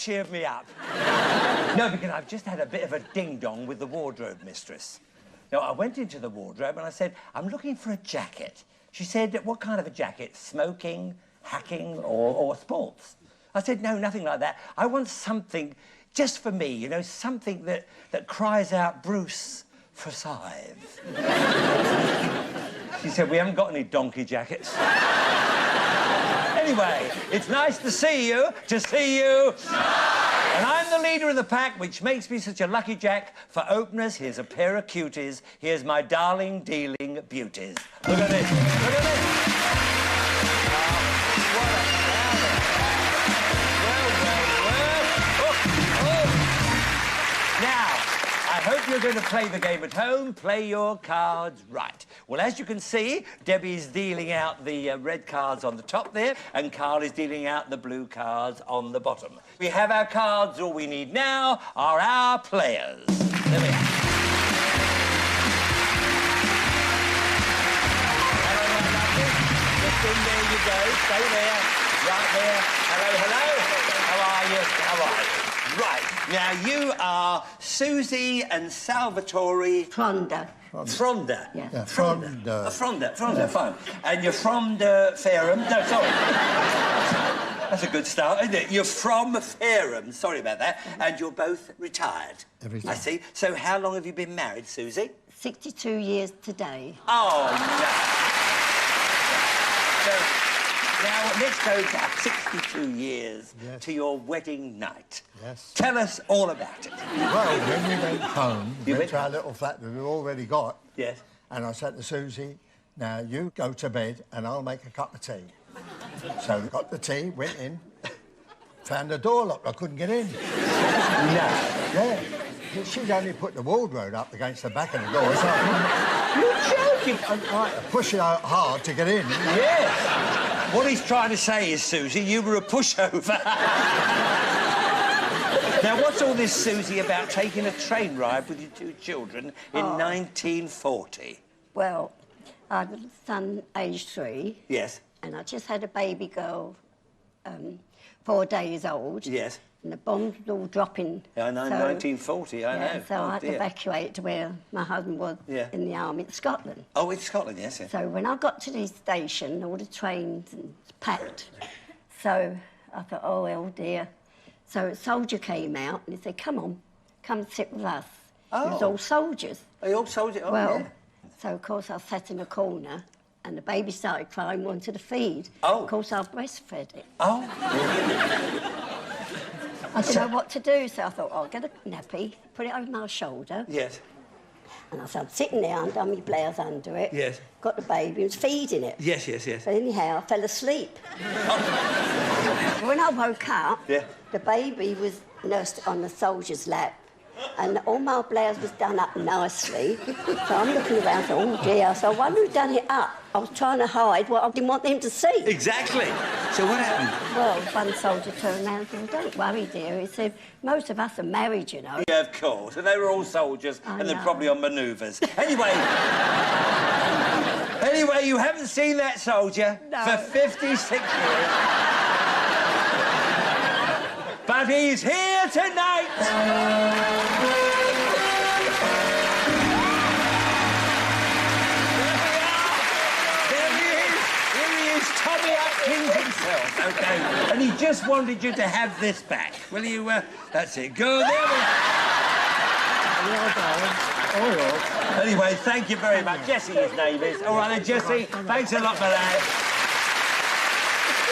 cheered me up. No, because I've just had a bit of a ding-dong with the wardrobe mistress. Now, I went into the wardrobe and I said, I'm looking for a jacket. She said, what kind of a jacket? Smoking, hacking, or sports? I said, no, nothing like that. I want something just for me, you know, something that cries out, Bruce, Forsyth. She said, we haven't got any donkey jackets. Anyway, it's nice to see you, And I'm the leader of the pack, which makes me such a lucky jack. For openers, here's a pair of cuties. Here's my darling dealing beauties. Look at this, look at this. What a Now, I hope you're going to play the game at home. Play your cards right. Well, as you can see, Debbie's dealing out the red cards on the top there, and Carl is dealing out the blue cards on the bottom. We have our cards. All we need now are our players. There we are. Hello, my lovely. Just in there you go. Stay there. Right there. Hello, hello. How are you? How are you? Right. Now, you are Susie and Salvatore... Fronda. Fronda? Yeah. Fronda, fine. And you're from the Fareham... No, sorry. That's a good start, isn't it? You're from Fareham. Sorry about that. And you're both retired. Everything. I see. So how long have you been married, Susie? 62 years today. Oh, no. So, now, let's go back 62 years to your wedding night. Yes. Tell us all about it. Well, when we went home, we went to our little flat that we'd already got. Yes. And I said to Susie, now, you go to bed and I'll make a cup of tea. So we got the tea, went in, found the door locked. I couldn't get in. No. Yeah. She'd only put the wardrobe up against the back of the door. So You're joking. I push it out hard to get in. Yes. What he's trying to say is, Susie, you were a pushover. Now, what's all this, Susie, about taking a train ride with your two children in 1940? Well, I have a son, aged 3. Yes. And I just had a baby girl, 4 days old. Yes. And the bombs were all dropping. Yeah, I know, so, 1940, I know. So I had to evacuate to where my husband was in the army in Scotland. Oh, in Scotland, yes, yes. So when I got to the station, all the trains and packed. So I thought, oh, well, dear. So a soldier came out and he said, come on, come sit with us. Oh. It was all soldiers. Are you all soldiers? Oh, well, yeah. So, of course, I sat in a corner and the baby started crying, wanted to feed. Oh. Of course, I breastfed it. Oh. I didn't know what to do, so I thought, oh, I'll get a nappy, put it over my shoulder. Yes. And I said, I'm sitting there, undone my blouse under it. Yes. Got the baby, was feeding it. Yes, yes, yes. But anyhow, I fell asleep. When I woke up, the baby was nursed on the soldier's lap. And all my blouse was done up nicely. So I'm looking around, so, oh dear. So I wonder who done it up. I was trying to hide what I didn't want them to see. Exactly. So what happened? Well, one soldier turned around and said, don't worry, dear. He said, most of us are married, you know. Yeah, of course. And they were all soldiers, and they're probably on manoeuvres. Anyway... Anyway, you haven't seen that soldier for 56 years. But he's here tonight! Tommy Atkins himself, OK? And he just wanted you to have this back. Will you, that's it. Go there. Anyway, thank you very much. Jesse, his name is. All right, then, Jesse, thanks a lot for that.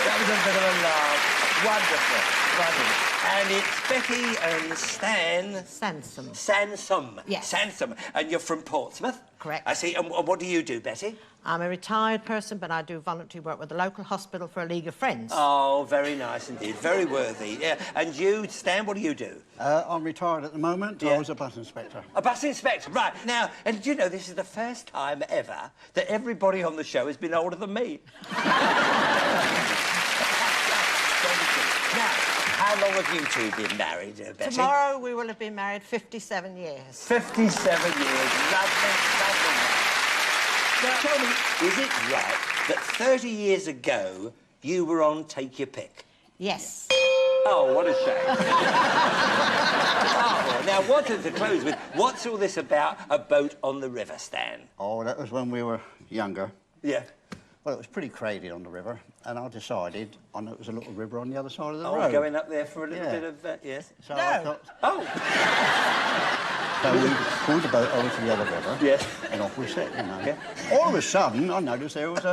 That was a bit of a laugh. Wonderful, wonderful. And it's Becky and Stan... Sansom. Sansom. Yes. Sansom. And you're from Portsmouth? Correct. I see. And what do you do, Betty? I'm a retired person, but I do voluntary work with the local hospital for a League of Friends. Oh, very nice indeed. Very worthy. Yeah. And you, Stan, what do you do? I'm retired at the moment. I was a bus inspector. A bus inspector, right. Now, and do you know, this is the first time ever that everybody on the show has been older than me. Now, how long have you two been married, Betty? Tomorrow we will have been married 57 years. 57 years. Lovely, lovely. Now, tell me, is it right that 30 years ago you were on Take Your Pick? Yes. Oh, what a shame. Oh, now, what to close with, what's all this about a boat on the river, Stan? Oh, that was when we were younger. Yeah. Well, it was pretty crowded on the river, and I decided, I know it was a little river on the other side of the Oh, road. going up there for a little Yeah. bit of, yes? So No. I thought, Oh, so we pulled the boat over to the other river. Yes. And off we set, you know. Yeah. All of a sudden, I noticed there was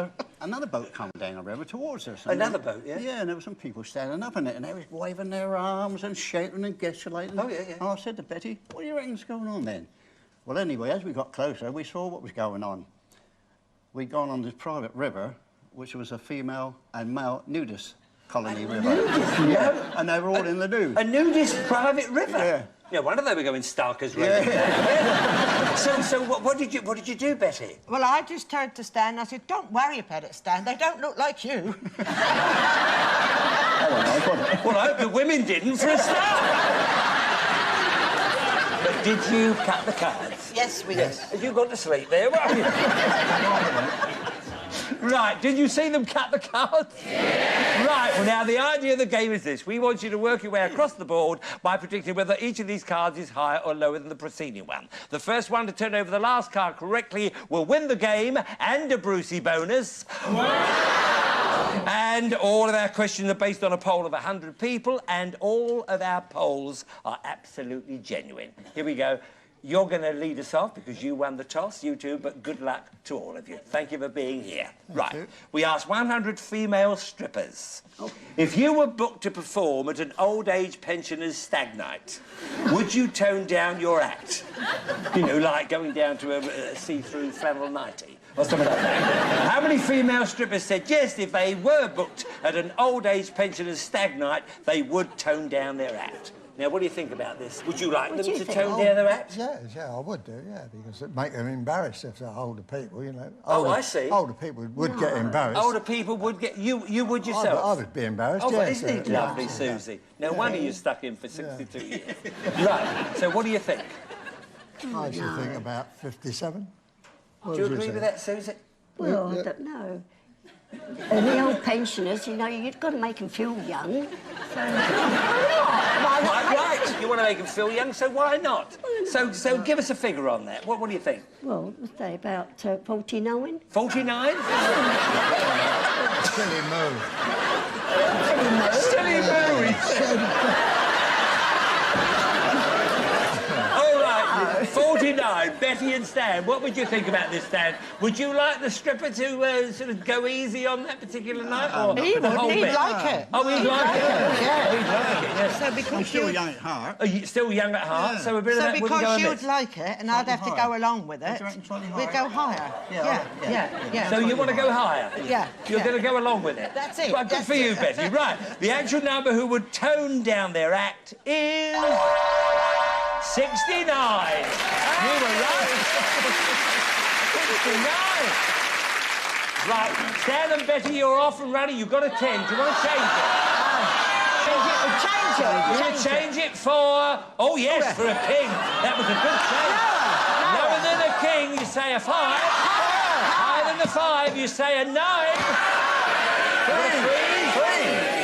another boat coming down the river towards us. And Another boat, yeah? Yeah, and there were some people standing up in it, and they was waving their arms and shouting and gesticulating. Oh, yeah, yeah. And I said to Betty, what do you reckon's going on then? Well, anyway, as we got closer, we saw what was going on. We'd gone on this private river, which was a female and male nudist colony river. Yeah, and they were all in the nude. a nudist private river? Yeah. Yeah, wonder they were going Starker's Road. Yeah. So what did you do, Betty? Well, I just turned to Stan and I said, don't worry about it, Stan. They don't look like you. I don't know, got it. Well, I hope the women didn't for a start. But did you cut the cards? Yes, we did. Have you gone to sleep there? Right, did you see them cut the cards? Yeah. Right, well, now, the idea of the game is this. We want you to work your way across the board by predicting whether each of these cards is higher or lower than the preceding one. The first one to turn over the last card correctly will win the game and a Brucey bonus. And all of our questions are based on a poll of 100 people, and all of our polls are absolutely genuine. Here we go. You're going to lead us off because you won the toss, you two, but good luck to all of you. Thank you for being here. Right, you. we asked 100 female strippers. If you were booked to perform at an old age pensioners' stag night, would you tone down your act? You know, like going down to a see-through flannel nightie or something like that. How many female strippers said yes, if they were booked at an old age pensioners' stag night, they would tone down their act? Now, what do you think about this? Would you like What them do you to think? tone down their act? Yeah, I would do, yeah, because it'd make them embarrassed if they're older people, you know. Oh, Older, I see. Older people would get embarrassed. Older people would get... You would yourself? I would be embarrassed, Oh, yes. but isn't he lovely, Susie? No wonder you're stuck in for 62 years. Right, so what do you think? I should think about 57. What Do you would agree say? with that, Susie? Well, I don't know. And the old pensioners, you know, you've got to make them feel young. So, why not? Right. You want to make them feel young, so why not? So give us a figure on that. What do you think? Well, let's say about 49. 49? Silly move. Silly move. All right, 49. Betty and Stan, what would you think about this, Stan? Would you like the stripper to sort of go easy on that particular night? Or He the whole would. He'd bit? like it. Oh, he'd like it? Yeah. He'd like it, yes. So I'm because still you... young at heart. Are you still young at heart, so a bit of So that wouldn't go because amiss. you'd like it and I'd have to higher. go along with it, you reckon slightly we'd higher? go higher. Yeah, Yeah. So you want to go higher? Yeah. You're Yeah. going to go along with it? That's it, Well, good that's for you, it. Betty. Right. The actual number who would tone down their act is... 69. You were right. 69. Right. Stan and Betty, you're off and running. You've got a 10. Do you want to change it? Change it. You want to change it for... Oh, yes, for a king. That was a good change. Lower than a king, you say a 5. Higher than the 5, you say a 9.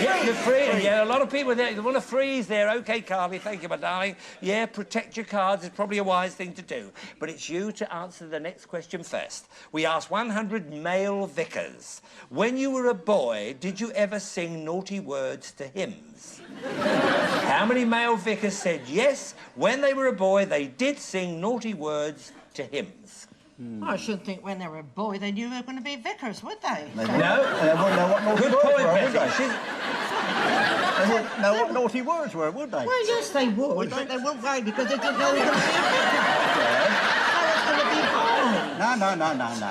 Yeah, the free. Yeah, a lot of people there. They want to freeze there. OK, Carly, thank you, my darling. Yeah, protect your cards is probably a wise thing to do. But it's you to answer the next question first. We asked 100 male vicars. When you were a boy, did you ever sing naughty words to hymns? How many male vicars said yes, when they were a boy, they did sing naughty words to hymns? I shouldn't think when they were a boy they knew they were going to be vicars, would they? No? They wouldn't know what naughty Good words point, were, would Betty. they? They wouldn't know what naughty words were, would they? Well, yes, they would, but they wouldn't worry because they didn't know they were going to be a vicar. They were going to be born. No.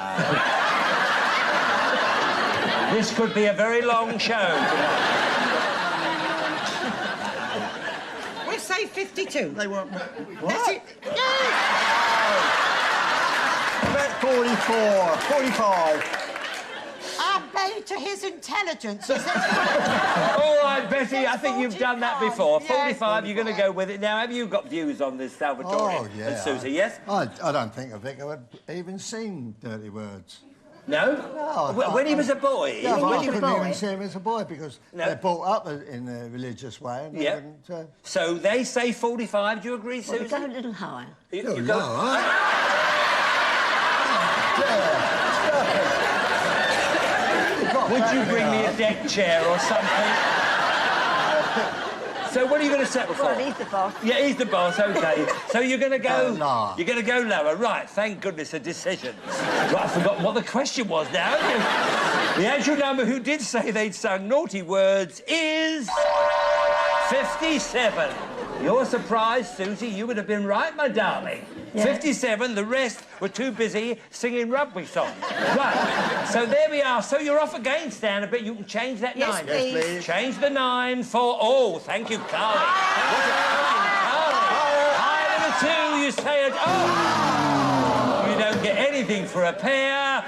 This could be a very long show. We'll say 52. They weren't... That's What? it. Yes! About 44, 45. I bow to his intelligence. He says, All right, Betty, I think you've done that before. 45. 45, you're going to go with it. Now, have you got views on this, Salvatore Oh, yeah. and Susie, yes? I don't think a vicar would even sing dirty words. No? No, When he was a boy? Yeah, When I he was a couldn't boy. even see him as a boy because No. they're brought up in a religious way. And they Yeah. wouldn't, So they say 45. Do you agree, Well, Susie? we go a little higher. You Oh, go- no, huh? Would you bring me a deck chair or something? So what are you going to settle for? Well, he's the boss. Yeah, he's the boss, OK. So you're going to go... No. You're going to go lower. Right, thank goodness, a decision. Right, I've forgotten what the question was now. The actual number who did say they'd sung naughty words is... 57. You're surprised, Susie. You would have been right, my darling. Yeah. 57, the rest were too busy singing rugby songs. Right, so there we are. So you're off again, Stan, a bit. You can change that Yes, 9. please. Yes, please. Change the 9 for... Oh, thank you, Carly. Higher than a 2, you say it. Oh! You don't get anything for a pair.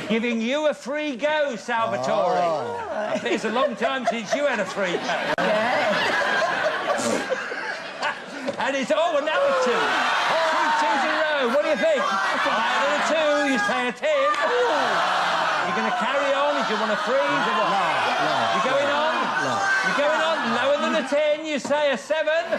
Giving you a free go, Salvatore. I bet it's a long time since you had a free go. And it's, oh, another 2. 2 2s in a row. What do you think? Higher than a 2, you say a 10. You're going to carry on? Do you want to freeze or what? No. You're going on? No. You're going on? Lower than a 10, you say a 7.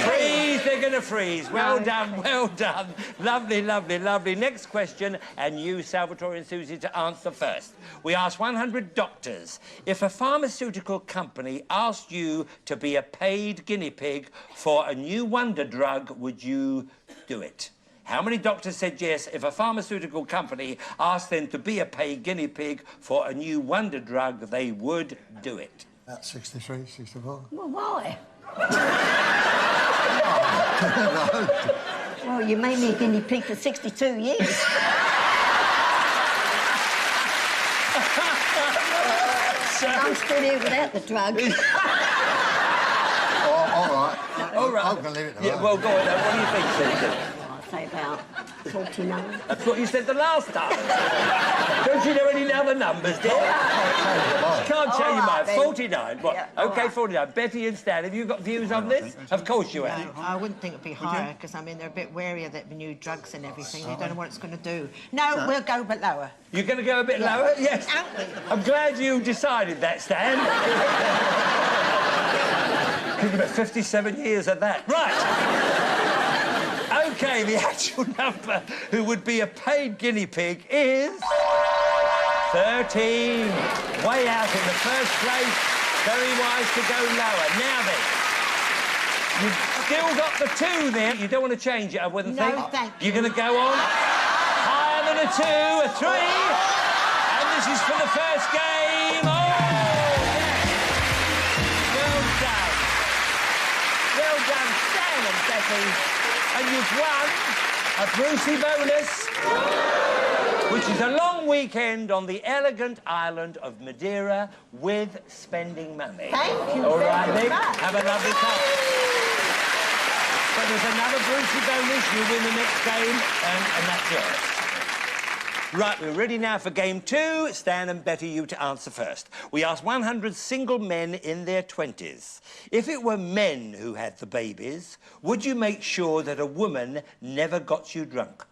Freeze, they're going to freeze. Well done, well done. Lovely, lovely, lovely. Next question, and you, Salvatore and Susie, to answer first. We asked 100 doctors, if a pharmaceutical company asked you to be a paid guinea pig for a new wonder drug, would you do it? How many doctors said yes if a pharmaceutical company asked them to be a paid guinea pig for a new wonder drug, they would do it? About 63, 64. Well, why? Well, you made me a guinea pig for 62 years. I'm still here without the drug. All right. All right. I'm going to leave it to Yeah, her. well, go on. What do you think, Susie? I'd say about 49. That's what you said the last time. Don't you know any other numbers, dear? Can't tell you All mine. right, then. 49. What? Yeah, all OK, right. 49. Betty and Stan, have you got views on this? Of course you have. No, I wouldn't think it'd be higher because I mean they're a bit wary of the new drugs and everything. You don't know what it's going to do. No, we'll go a bit lower. You're going to go a bit lower? Yes. Aren't we? I'm glad you decided that, Stan. Think about 57 years of that. Right. OK, the actual number who would be a paid guinea pig is... 13. Way out in the first place. Very wise to go lower. Now then, you've still got the 2 there. You don't want to change it, I wouldn't No, think. thank you. You're going to go on. Higher than a 2, a 3. And this is for the first game. Oh, yes. Well done. Well done, Stan and Becky. And you've won a Brucey bonus, which is a long weekend on the elegant island of Madeira with spending money. Thank you All very right, Nick. much. Have a lovely time. So there's another Brucey bonus. You win the next game, and that's yours. Right, we're ready now for game 2. Stan and Betty, you to answer first. We asked 100 single men in their 20s. If it were men who had the babies, would you make sure that a woman never got you drunk?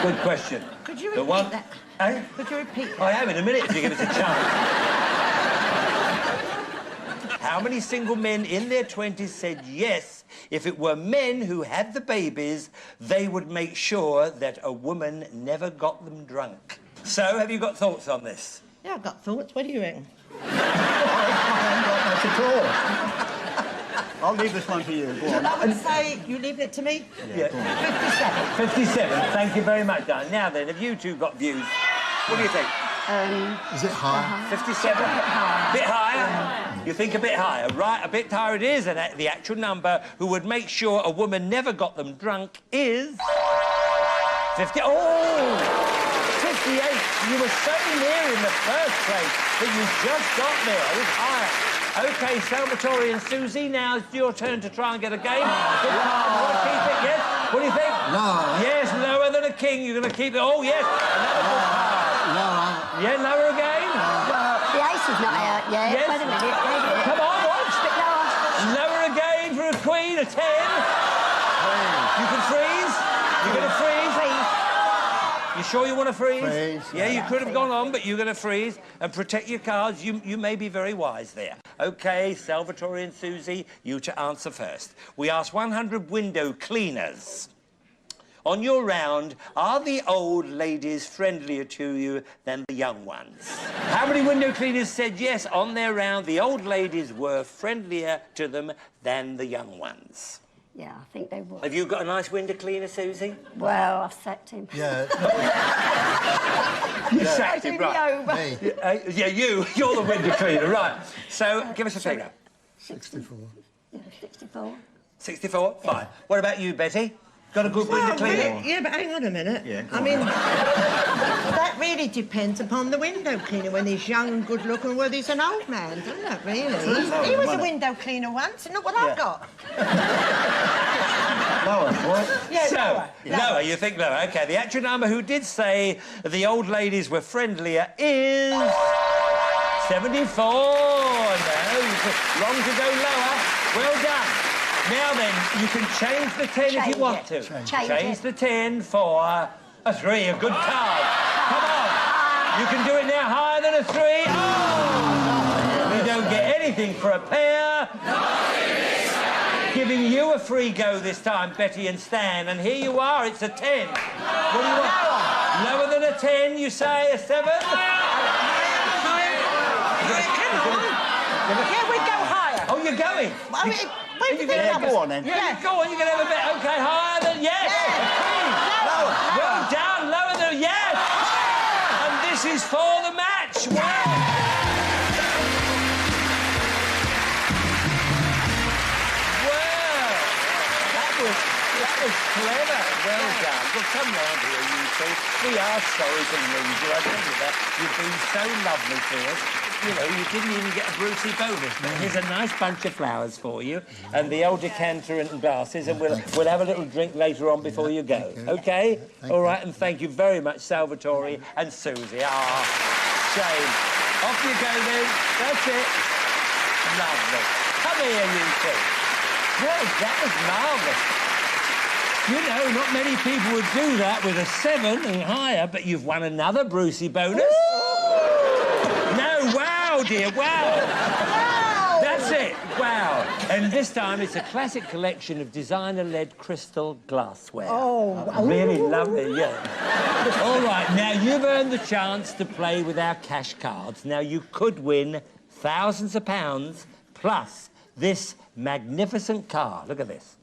Good question. Could you The repeat one... that? Eh? Could you repeat that? I am in a minute if you give us a chance. How many single men in their 20s said yes, if it were men who had the babies, they would make sure that a woman never got them drunk? So, have you got thoughts on this? Yeah, I've got thoughts. What do you reckon? Not at all. I'll leave this one to you. Go on. I would say you leave it to me. Yeah. 57. 57. Thank you very much, darling. Now then, have you two got views? What do you think? Is it high? 57? A bit higher? You think a bit higher? Right, a bit higher it is, and the actual number who would make sure a woman never got them drunk is... 50... Oh! 58. You were so near in the first place that you just got there. It was higher. OK, Salvatore and Susie, now it's your turn to try and get a game. Good time. You want to keep it, yes? What do you think? No. Yes, lower than a king. You're going to keep it. Oh, yes. Another good card. Lower. Yeah, lower again? Well, the ace is not out yet. Yes. Wait a minute. Wait a minute. Come on, what? A bit lower. Lower again for a queen, a 10. You can freeze. You're going to freeze. Freeze. You sure you want to freeze? Freeze. Yeah, you could have gone on, but you're going to freeze and protect your cards. You may be very wise there. OK, Salvatore and Susie, you to answer first. We asked 100 window cleaners. On your round, are the old ladies friendlier to you than the young ones? How many window cleaners said yes, on their round, the old ladies were friendlier to them than the young ones? Yeah, I think they were. Have you got a nice window cleaner, Susie? Well, I've sacked him. Yeah. You sacked him, right? Me. Yeah, you're the window cleaner, right. So, give us a figure. 64. Yeah, 64. 64? Fine. What about you, Betty? Got a good window cleaner? Yeah, but hang on a minute. Yeah, I mean, that really depends upon the window cleaner, when he's young and good-looking, whether he's an old man, doesn't it, really? He was a window cleaner once, and look what I've got. Lower, what? Yeah, So, lower. lower, you think lower. OK, the actual number who did say the old ladies were friendlier is... 74. No, wrong to go lower. Well done. Now then, you can change the 10 if you want to. Change the 10 for a 3, a good card. Come on. You can do it now higher than a 3. Oh! You don't get anything for a pair. Giving you a free go this time, Betty and Stan. And here you are, it's a 10. What do you want? Lower than a 10, you say? A 7? Come on. Yeah, we go higher. Oh, you're going? I mean, where do you think that go on then. Yeah, go on, you can have a bit. OK, higher than... Yes! Lower. Well done, lower than... Yes! And this is for the match. Wow! Well, that was clever. Well done. Well, come round here, you two. We are sorry to lose you, I tell you that. You've been so lovely to us. You know, you didn't even get a Brucey bonus. But here's a nice bunch of flowers for you, and the old decanter and glasses, and we'll have a little drink later on before you go. OK? All right, and thank you very much, Salvatore and Susie. Ah, shame. Off you go, then. That's it. Lovely. Come here, you two. Well, that was marvellous. You know, not many people would do that with a 7 and higher, but you've won another Brucey bonus. No, wow, dear, wow. That's it, wow. And this time it's a classic collection of designer-led crystal glassware. Oh. Really lovely, yeah. All right, now you've earned the chance to play with our cash cards. Now, you could win thousands of pounds plus this magnificent car. Look at this.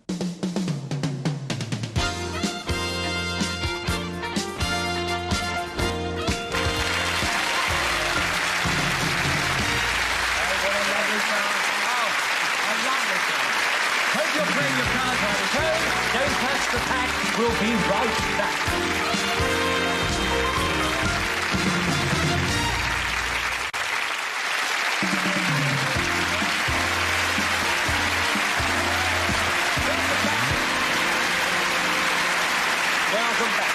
Don't touch the pack. We'll be right back. Welcome back.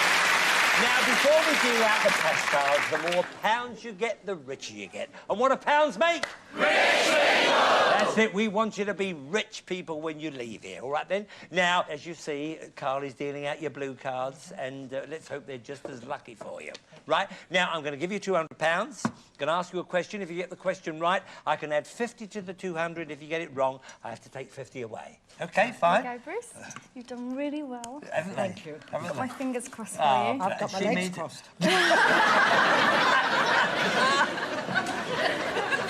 Now, before we deal out the cash cards, the more pounds you get, the richer you get. And what do pounds make? Rich people! That's it. We want you to be rich people when you leave here, all right, then? Now, as you see, Carly's dealing out your blue cards, and let's hope they're just as lucky for you. Right? Now, I'm going to give you £200. I'm going to ask you a question. If you get the question right, I can add 50 to the 200. If you get it wrong, I have to take 50 away. OK, fine? There you go, Bruce. You've done really well. Thank you. I've got my fingers crossed for Oh, you. I've got my legs crossed.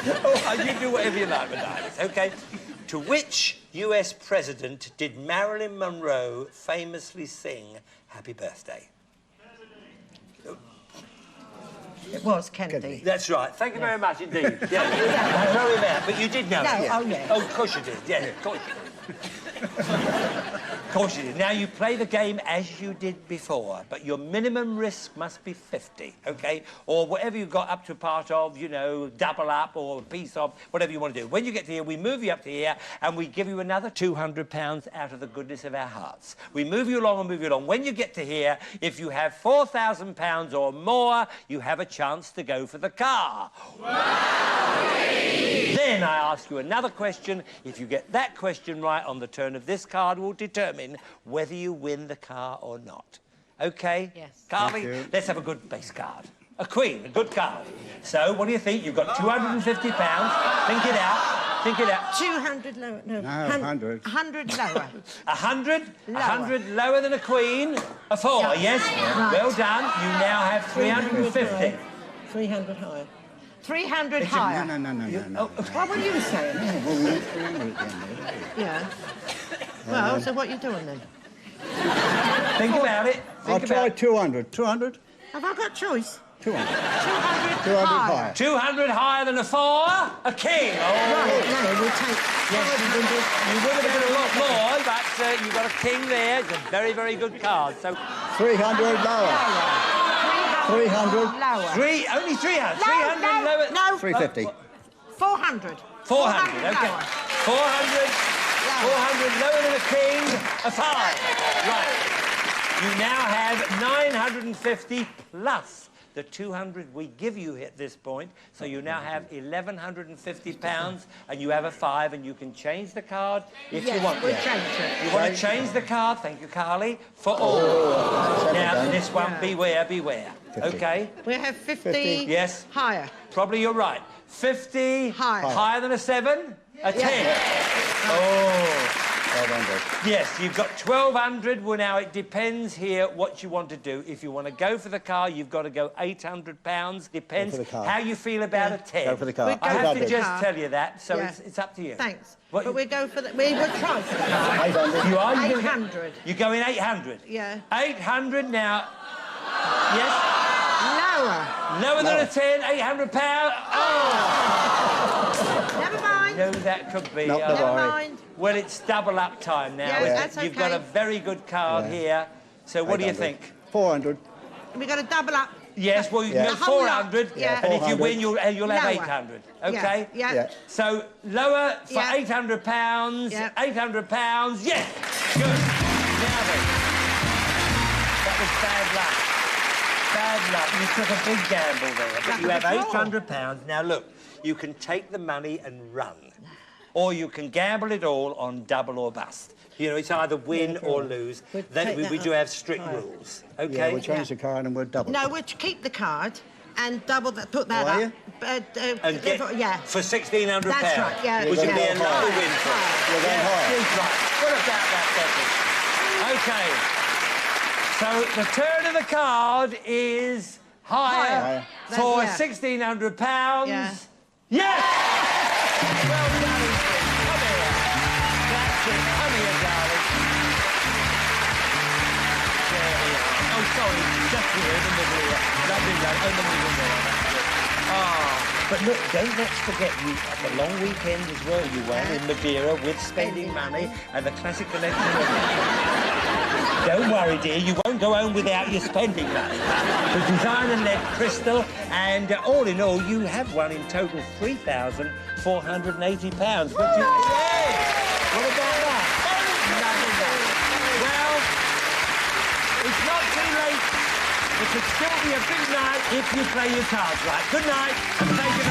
Oh, you do whatever you like, my darlings. OK. To which US president did Marilyn Monroe famously sing Happy Birthday? It was Kennedy. That's right. Thank you very much indeed. Yeah. I know him out, but you did know No, it. oh, yeah. Oh, of course you did. Yeah, of course you did. Of course you did. Now, you play the game as you did before, but your minimum risk must be 50, OK? Or whatever you got up to part of, you know, double up or a piece of, whatever you want to do. When you get to here, we move you up to here and we give you another £200 out of the goodness of our hearts. We move you along and move you along. When you get to here, if you have £4,000 or more, you have a chance to go for the car. Then I ask you another question. If you get that question right on the turn of this card, will determine whether you win the car or not. OK? Yes. Carly, Thank you. let's have a good base card. A queen, a good card. So, what do you think? You've got £250. Think it out. Think it out. 200 lower. No, 100. 100 lower. 100? Lower. 100 lower than a queen. A 4, Yeah. yes? Right. Well done. You now have 350. 300 higher. 300 higher. No. What were you saying? Well, we went 300 at the end there. Yeah. Well, so what are you doing then? Think about it. I'll Think try about 200. 200? Have I got choice? 200. 200, 200 higher. higher. 200 higher than a 4. A king. Oh. Right, no, we'll take Yes, 500. you would have had a lot more, but you've got a king there. It's a very, very good card. So 300 lower. 300. Lower. only 300. No, 300 no, lower. no. 350. 400. 400. Okay. lower. 400. 400 lower than a king. A 5. Right. You now have 950 plus the 200 we give you at this point. So you now have £1,150 and you have a 5 and you can change the card if you want. We'll change it. You want to change the card, thank you, Carly, for all. Now, this one, beware, beware. 50. OK? We have 50. Yes. Higher. Probably you're right. 50. Higher. Higher than a 7? A 10. Oh. 500. Yes, you've got 1,200. Well, now, it depends here what you want to do. If you want to go for the car, you've got to go £800. Depends Go for the car. how you feel about a 10. Go for the car. We go I have for to the just car. tell you that, so Yeah. it's up to you. Thanks. What But you- we go for the... We would try for the car. 800. You are? 800. You're going 800? Yeah. 800 now. Yes? Lower. Lower than a 10, £800. Oh! Never mind. No, that could be. No, uh, never Never mind. mind. Well, it's double up time now. Yeah, isn't it? that's You've got okay. a very good card here. So what do you 800. think? 400. We got to double up. Yes, well, you Yeah. can go The whole lot. 400, Yeah. and if you 400. win, you'll have Lower. 800. OK? Yeah. Yeah. So lower for Yeah. £800. Yeah. £800. Yes. Good. Now then, that was bad luck. Bad luck. You took a big gamble there, but Luck you of have the draw. £800. Now look, you can take the money and run, or you can gamble it all on double or bust. You know, it's either win or lose. We'll Then take we that do up. have strict Right. rules. Yeah, OK? we'll change the card and we'll double. No, we'll keep the card and double that. Put that Oh, are up. you? And get yeah. for £1,600. That's right, yeah. Which would be Yeah. another win for us. You're going higher. Right. What about that, Becky? OK. So the turn of the card is higher, Higher. for Yeah. £1,600. Yeah. Yes! Well done, Steve. Come here. That's it. Come here, darling. There we are. Oh, sorry. Just here in the middle here. Lovely, love. In the middle there. That's it. Ah. But look, don't let's forget you at the long weekend as well. You won in Madeira with spending money and the classic collection of Don't worry, dear, you won't go home without your spending money. The designer-led crystal, and all in all, you have won in total £3,480. Which is... Yay! What about that? Lovely that. Well, it's not too late. It could still be a big night if you play your cards right. Good night, and thank you.